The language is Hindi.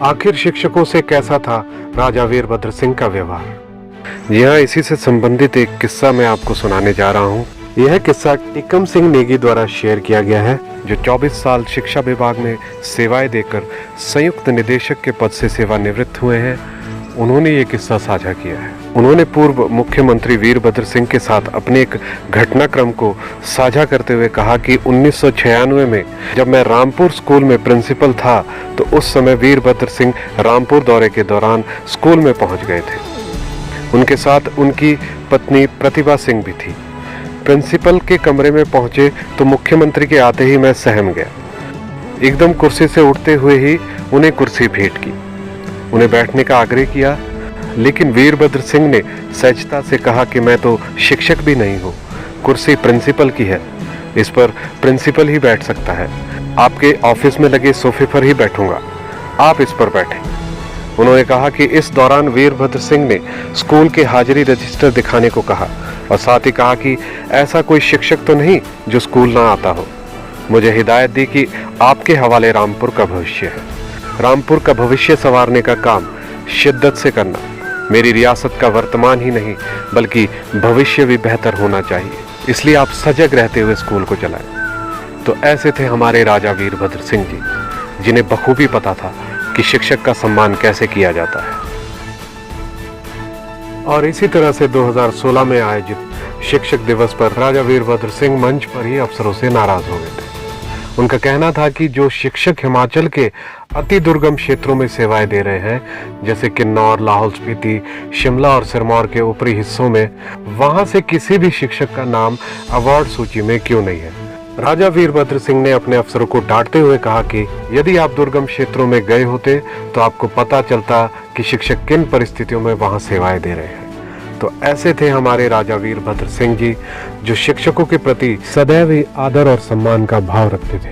आखिर शिक्षकों से कैसा था राजा वीरभद्र सिंह का व्यवहार। यह इसी से संबंधित एक किस्सा मैं आपको सुनाने जा रहा हूँ। यह किस्सा टिकम सिंह नेगी द्वारा शेयर किया गया है, जो 24 साल शिक्षा विभाग में सेवाएं देकर संयुक्त निदेशक के पद से सेवानिवृत्त हुए हैं। उन्होंने ये किस्सा साझा किया है। उन्होंने पूर्व मुख्यमंत्री वीरभद्र सिंह के साथ अपने एक घटनाक्रम को साझा करते हुए कहा कि 1996 में जब मैं रामपुर स्कूल में प्रिंसिपल था तो उस समय वीरभद्र सिंह रामपुर दौरे के दौरान स्कूल में पहुंच गए थे। उनके साथ उनकी पत्नी प्रतिभा सिंह भी थी। प्रिंसिपल के कमरे में पहुंचे तो मुख्यमंत्री के आते ही मैं सहम गया। एकदम कुर्सी से उठते हुए ही उन्हें कुर्सी भेंट की, उन्हें बैठने का आग्रह किया, लेकिन वीरभद्र सिंह ने सहजता से कहा कि मैं तो शिक्षक भी नहीं हूँ, कुर्सी प्रिंसिपल की है, इस पर प्रिंसिपल ही बैठ सकता है। आपके ऑफिस में लगे सोफे पर ही बैठूंगा, आप इस पर बैठें। उन्होंने कहा कि इस दौरान वीरभद्र सिंह ने स्कूल के हाजिरी रजिस्टर दिखाने को कहा और साथ ही कहा कि ऐसा कोई शिक्षक तो नहीं जो स्कूल ना आता हो। मुझे हिदायत दी कि आपके हवाले रामपुर का भविष्य है, रामपुर का भविष्य संवारने का काम शिद्दत से करना। मेरी रियासत का वर्तमान ही नहीं बल्कि भविष्य भी बेहतर होना चाहिए, इसलिए आप सजग रहते हुए स्कूल को चलाएं। तो ऐसे थे हमारे राजा वीरभद्र सिंह जी, जिन्हें बखूबी पता था कि शिक्षक का सम्मान कैसे किया जाता है। और इसी तरह से 2016 में आयोजित शिक्षक दिवस पर राजा वीरभद्र सिंह मंच पर ही अफसरों से नाराज हो गए थे। उनका कहना था कि जो शिक्षक हिमाचल के अति दुर्गम क्षेत्रों में सेवाएं दे रहे हैं, जैसे किन्नौर, लाहौल स्पीति, शिमला और सिरमौर के ऊपरी हिस्सों में, वहां से किसी भी शिक्षक का नाम अवार्ड सूची में क्यों नहीं है। राजा वीरभद्र सिंह ने अपने अफसरों को डांटते हुए कहा कि यदि आप दुर्गम क्षेत्रों में गए होते तो आपको पता चलता कि शिक्षक किन परिस्थितियों में वहां सेवाएं दे रहे हैं। तो ऐसे थे हमारे राजा वीरभद्र सिंह जी, जो शिक्षकों के प्रति सदैव ही आदर और सम्मान का भाव रखते थे।